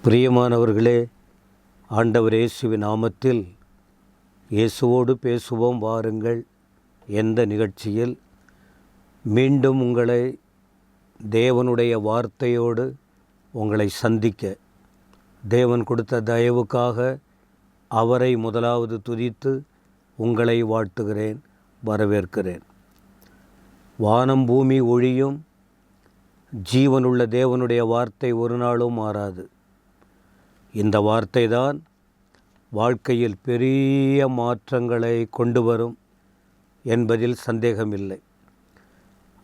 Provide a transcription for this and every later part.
பிரியமானவர்களே, ஆண்டவர் இயேசுவின் நாமத்தில் இயேசுவோடு பேசுவோம் வாருங்கள் என்ற நிகழ்ச்சியில் மீண்டும் உங்களை தேவனுடைய வார்த்தையோடு உங்களை சந்திக்க தேவன் கொடுத்த தயவுக்காக அவரை முதலாவது துதித்து உங்களை வாழ்த்துகிறேன், வரவேற்கிறேன். வானம் பூமி ஒழியும், ஜீவனுள்ள தேவனுடைய வார்த்தை ஒரு நாளும் மாறாது. இந்த வார்த்தை தான் வாழ்க்கையில் பெரிய மாற்றங்களை கொண்டு வரும் என்பதில் சந்தேகமில்லை.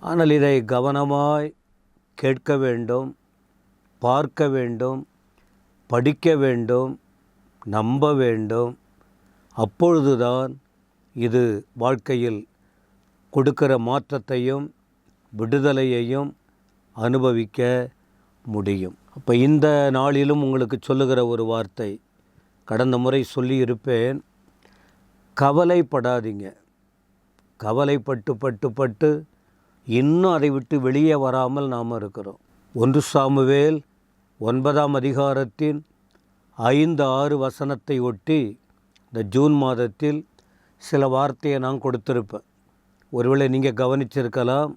ஆனால் இதை கவனமாய் கேட்க வேண்டும், பார்க்க வேண்டும், படிக்க வேண்டும், நம்ப வேண்டும். அப்பொழுதுதான் இது வாழ்க்கையில் கொடுக்கிற மாற்றத்தையும் விடுதலையையும் அனுபவிக்க முடியும். அப்போ இந்த நாளிலும் உங்களுக்கு சொல்லுகிற ஒரு வார்த்தை, கடந்த முறை சொல்லியிருப்பேன், கவலைப்படாதீங்க. கவலைப்பட்டு இன்னும் அதை விட்டு வெளியே வராமல் நாம் இருக்கிறோம். 1 சாமுவேல் 9ஆம் அதிகாரத்தின் 5-6 வசனத்தை ஒட்டி இந்த ஜூன் மாதத்தில் சில வார்த்தையை நான் கொடுத்திருப்பேன். ஒருவேளை நீங்கள் கவனிச்சிருக்கலாம்.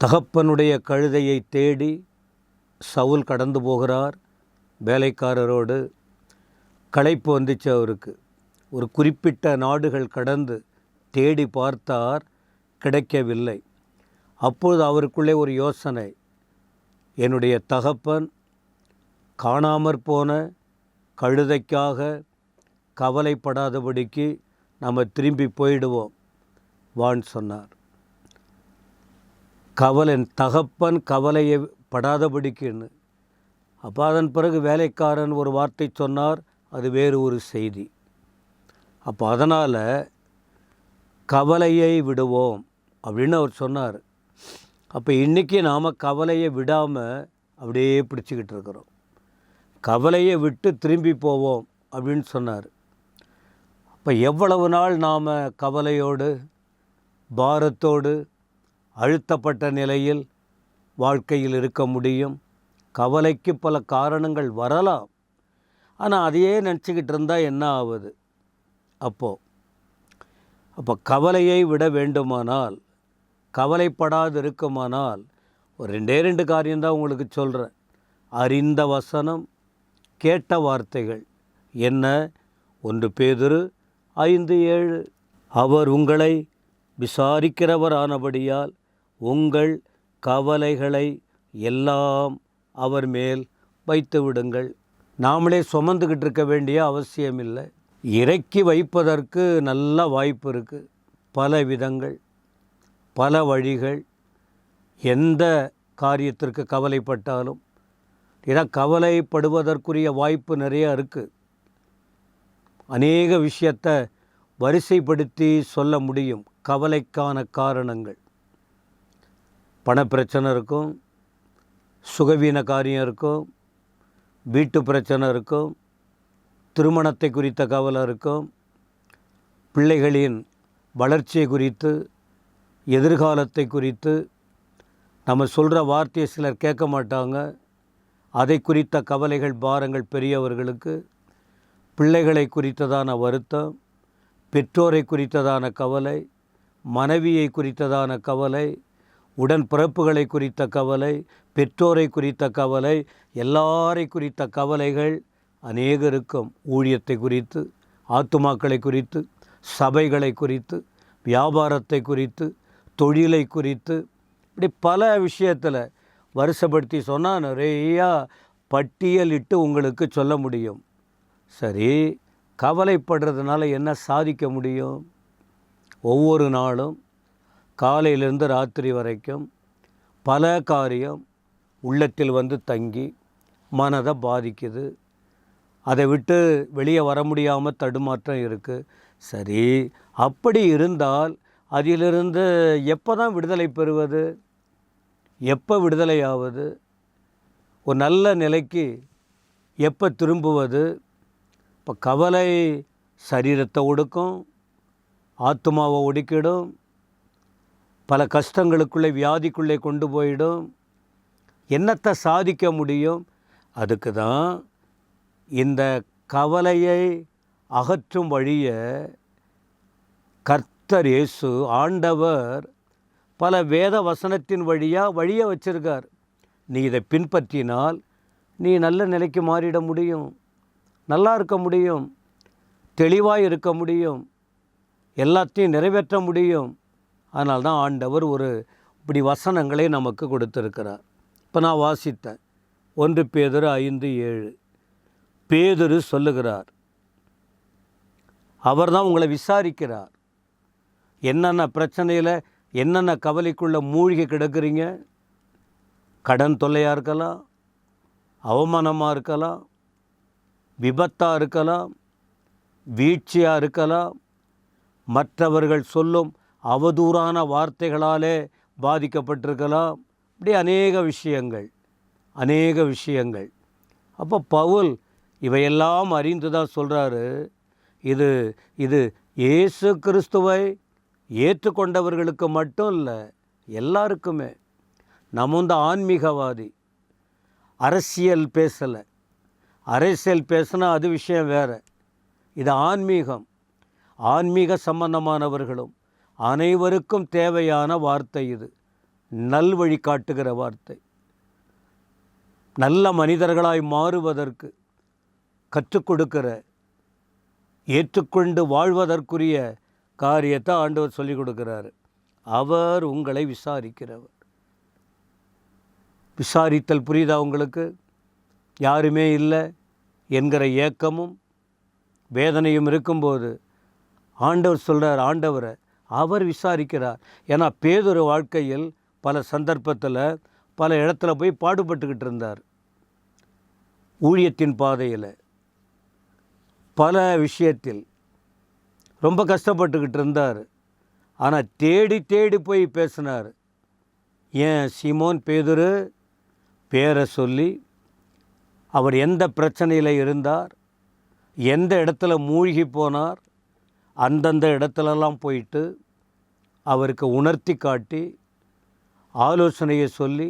தகப்பனுடைய கழுதையை தேடி சவுல் கடந்து போகிறார் வேலைக்காரரோடு. களைப்பு வந்துச்சு அவருக்கு. ஒரு குறிப்பிட்ட நாடுகள் கடந்து தேடி பார்த்தார், கிடைக்கவில்லை. அப்பொழுது அவருக்குள்ளே ஒரு யோசனை, என்னுடைய தகப்பன் காணாமற் போன கழுதைக்காக கவலைப்படாதபடிக்கு நம்ம திரும்பி போயிடுவோம் வான்னு சொன்னார். தகப்பன் கவலையை படாதபடிக்குன்னு. அப்போ அதன் பிறகு வேலைக்காரன் ஒரு வார்த்தை சொன்னார், அது வேறு ஒரு செய்தி. அப்போ அதனால் கவலையை விடுவோம் அப்படின்னு அவர் சொன்னார். அப்போ இன்றைக்கி நாம் கவலையை விடாமல் அப்படியே பிடிச்சிக்கிட்டு இருக்கிறோம். கவலையை விட்டு திரும்பி போவோம் அப்படின்னு சொன்னார். அப்போ எவ்வளவு நாள் நாம் கவலையோடு பாரத்தோடு அழுத்தப்பட்ட நிலையில் வாழ்க்கையில் இருக்க முடியும்? கவலைக்கு பல காரணங்கள் வரலாம். ஆனால் அதையே நினச்சிக்கிட்டு இருந்தால் என்ன ஆகுது? அப்போ கவலையை விட வேண்டுமானால், கவலைப்படாது இருக்குமானால் ஒரு 2 காரியம்தான் உங்களுக்கு சொல்கிறேன். அறிந்த வசனம், கேட்ட வார்த்தைகள் என்ன? 1 பேதுரு 5:7, அவர் உங்களை விசாரிக்கிறவர் ஆனபடியால் உங்கள் கவலைகளை எல்லாம் அவர் மேல் வைத்து விடுங்கள். நாமளே சுமந்துக்கிட்டு இருக்க வேண்டிய அவசியமில்லை. இறக்கி வைப்பதற்கு நல்ல வாய்ப்பு இருக்குது. பல விதங்கள், பல வழிகள். எந்த காரியத்திற்கு கவலைப்பட்டாலும், ஏன்னா கவலைப்படுவதற்குரிய வாய்ப்பு நிறைய இருக்குது. அநேக விஷயத்தை வரிசைப்படுத்தி சொல்ல முடியும். கவலைக்கான காரணங்கள், பணப்பிரச்சனை இருக்கும், சுகவீன காரியம் இருக்கும், வீட்டு பிரச்சனை இருக்கும், திருமணத்தை குறித்த கவலை இருக்கும், பிள்ளைகளின் வளர்ச்சியை குறித்து, எதிர்காலத்தை குறித்து. நம்ம சொல்கிற வார்த்தையை சிலர் கேட்க மாட்டாங்க. அதை குறித்த கவலைகள், பாரங்கள் பெரியவர்களுக்கு. பிள்ளைகளை குறித்ததான வருத்தம், பெற்றோரை குறித்ததான கவலை, மனைவியை குறித்ததான கவலை, உடன்பிறப்புகளை குறித்த கவலை, பெற்றோரை குறித்த கவலை, எல்லாரை குறித்த கவலைகள் அநேகருக்கும். ஊழியத்தை குறித்து, ஆத்துமாக்களை குறித்து, சபைகளை குறித்து, வியாபாரத்தை குறித்து, தொழிலை குறித்து, இப்படி பல விஷயத்தில் வருஷப்படுத்தி சொன்னால் நிறையா பட்டியலிட்டு உங்களுக்கு சொல்ல முடியும். சரி, கவலைப்படுறதுனால என்ன சாதிக்க முடியும்? ஒவ்வொரு நாளும் காலையிலிருந்து ராத்திரி வரைக்கும் பல காரியம் உள்ளத்தில் வந்து தங்கி மனதை பாதிக்குது. அதை விட்டு வெளியே வர முடியாமல் தடுமாற்றம் இருக்குது. சரி, அப்படி இருந்தால் அதிலிருந்து எப்போ தான் விடுதலை பெறுவது? எப்போ விடுதலை ஆவது? ஒரு நல்ல நிலைக்கு எப்போ திரும்புவது? இப்போ கவலை சரீரத்தை ஒடுக்கும், ஆத்மாவை ஒடுக்கிடும், பல கஷ்டங்களுக்குள்ளே வியாதிக்குள்ளே கொண்டு போயிடும். என்னத்தை சாதிக்க முடியும்? அதுக்கு தான் இந்த கவலையை அகற்றும் வழியை கர்த்தர் இயேசு ஆண்டவர் பல வேத வசனத்தின் வழியை வச்சிருக்கார். நீ இதை பின்பற்றினால் நீ நல்ல நிலைக்கு மாறிட முடியும், நல்லா இருக்க முடியும், தெளிவாக இருக்க முடியும், எல்லாத்தையும் நிறைவேற்ற முடியும். அதனால தான் ஆண்டவர் இப்படி வசனங்களை நமக்கு கொடுத்துருக்கிறார். இப்போ நான் வாசித்தேன் 1 பேதுரு 5:7. பேதுரு சொல்லுகிறார், அவர் தான் உங்களை விசாரிக்கிறார். என்னென்ன பிரச்சனையில் என்னென்ன கவலைக்குள்ளே மூழ்கி கிடக்கிறீங்க? கடன் தொல்லையாக இருக்கலாம், அவமானமாக இருக்கலாம், விபத்தாக இருக்கலாம், வீழ்ச்சியாக இருக்கலாம், மற்றவர்கள் சொல்லும் அவதூறான வார்த்தைகளாலே பாதிக்கப்பட்டிருக்கலாம். இப்படி அநேக விஷயங்கள். அப்போ பவுல் இவையெல்லாம் அறிந்து தான் சொல்கிறாரு, இது இயேசு கிறிஸ்துவை ஏற்றுக்கொண்டவர்களுக்கு மட்டும் இல்லை, எல்லாருக்குமே. நம்ம இந்த ஆன்மீகவாதி, அரசியல் பேசலை. அரசியல் பேசினா அது விஷயம் வேறு. இது ஆன்மீக சம்பந்தமானவர்களும் அனைவருக்கும் தேவையான வார்த்தை. இது நல்வழி காட்டுகிற வார்த்தை. நல்ல மனிதர்களாய் மாறுவதற்கு கற்றுக் கொடுக்கிற, ஏற்றுக்கொண்டு வாழ்வதற்குரிய காரியத்தை ஆண்டவர் சொல்லிக் கொடுக்கிறாரு. அவர் உங்களை விசாரிக்கிறவர். விசாரித்தல் புரியுதா உங்களுக்கு? யாருமே இல்லை என்கிற ஏக்கமும் வேதனையும் இருக்கும்போது ஆண்டவர் சொல்கிறார், ஆண்டவரை அவர் விசாரிக்கிறார். ஏன்னா பேதுரு வாழ்க்கையில் பல சந்தர்ப்பத்தில் பல இடத்துல போய் பாடுபட்டுக்கிட்டு இருந்தார். ஊழியத்தின் பாதையில் பல விஷயத்தில் ரொம்ப கஷ்டப்பட்டுக்கிட்டு இருந்தார். ஆனால் தேடி போய் பேசினார். ஏன் சீமோன் பேதுரு பேரை சொல்லி அவர் எந்த பிரச்சனையில் இருந்தார், எந்த இடத்துல மூழ்கி போனார், அந்தந்த இடத்துலலாம் போயிட்டு அவருக்கு உணர்த்தி காட்டி ஆலோசனையை சொல்லி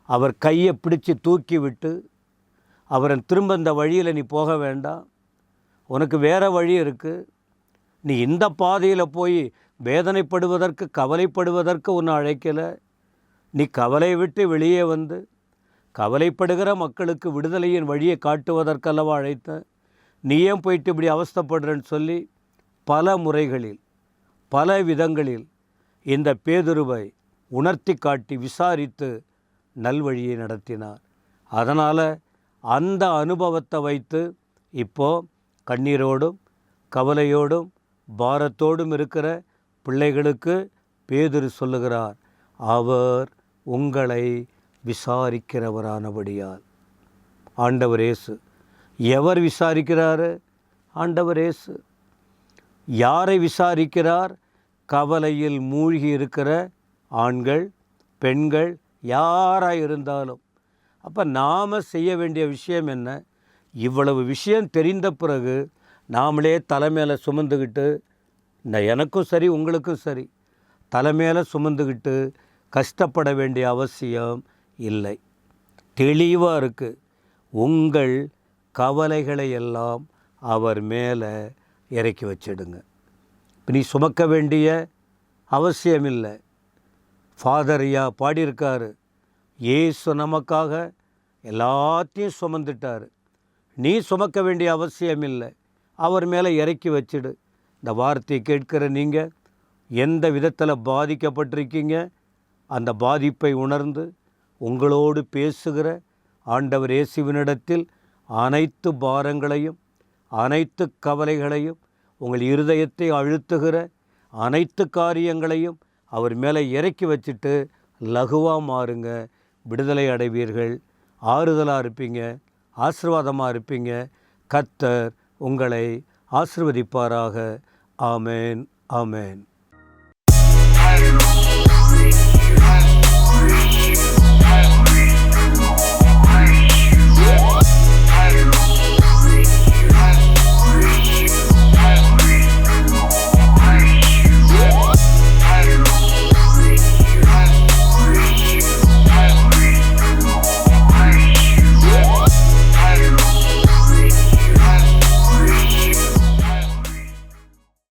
அவர் கையை பிடிச்சி தூக்கி விட்டு அவரை திரும்ப இந்த வழியில் நீ போக வேண்டாம், உனக்கு வேறு வழி இருக்குது, நீ இந்த பாதையில் போய் வேதனைப்படுவதற்கு கவலைப்படுவதற்கு உன்னை அழைக்கலை, நீ கவலை விட்டு வெளியே வந்து கவலைப்படுகிற மக்களுக்கு விடுதலையின் வழியை காட்டுவதற்கல்லவா அழைத்த, நீ ஏன் போயிட்டு இப்படி அவஸ்தைப்படுறேன்னு சொல்லி பல முறைகளில் பல விதங்களில் இந்த பேதுருவை உணர்த்தி காட்டி விசாரித்து நல்வழியை நடத்தினார். அதனால் அந்த அனுபவத்தை வைத்து இப்போது கண்ணீரோடும் கவலையோடும் பாரத்தோடும் இருக்கிற பிள்ளைகளுக்கு பேதுரு சொல்லுகிறார், அவர் உங்களை விசாரிக்கிறவரானபடியால். ஆண்டவர் இயேசு. எவர் விசாரிக்கிறாரு? ஆண்டவர் இயேசு. யாரை விசாரிக்கிறார்? கவலையில் மூழ்கி இருக்கிற ஆண்கள் பெண்கள் யாராக இருந்தாலும். அப்போ நாம் செய்ய வேண்டிய விஷயம் என்ன? இவ்வளவு விஷயம் தெரிந்த பிறகு நாமளே தலைமையில் சுமந்துக்கிட்டு, எனக்கும் சரி உங்களுக்கும் சரி, தலைமையில் சுமந்துக்கிட்டு கஷ்டப்பட வேண்டிய அவசியம் இல்லை. தெளிவாக இருக்குது. உங்கள் கவலைகளை எல்லாம் அவர் மேலே இறக்கி வச்சிடுங்க. இப்போ நீ சுமக்க வேண்டிய அவசியம் இல்லை. ஃபாதர் ஐயா பாடியிருக்காரு, இயேசு நமக்காக எல்லாத்தையும் சுமந்துட்டார், நீ சுமக்க வேண்டிய அவசியம் இல்லை, அவர் மேலே இறக்கி வச்சிடு. இந்த வார்த்தையை கேட்கிற நீங்கள் எந்த விதத்தில் பாதிக்கப்பட்டிருக்கீங்க, அந்த பாதிப்பை உணர்ந்து உங்களோடு பேசுகிற ஆண்டவர் இயேசுவினிடத்தில் அனைத்து பாரங்களையும் அனைத்து கவலைகளையும் உங்கள் இருதயத்தை அழுத்துகிற அனைத்து காரியங்களையும் அவர் மேலே இறக்கி வச்சுட்டு லகுவாக மாறுங்க. விடுதலை அடைவீர்கள், ஆறுதலாக இருப்பீங்க, ஆசீர்வாதமாக இருப்பீங்க. கர்த்தர் உங்களை ஆசீர்வதிப்பாராக. ஆமேன், ஆமேன்.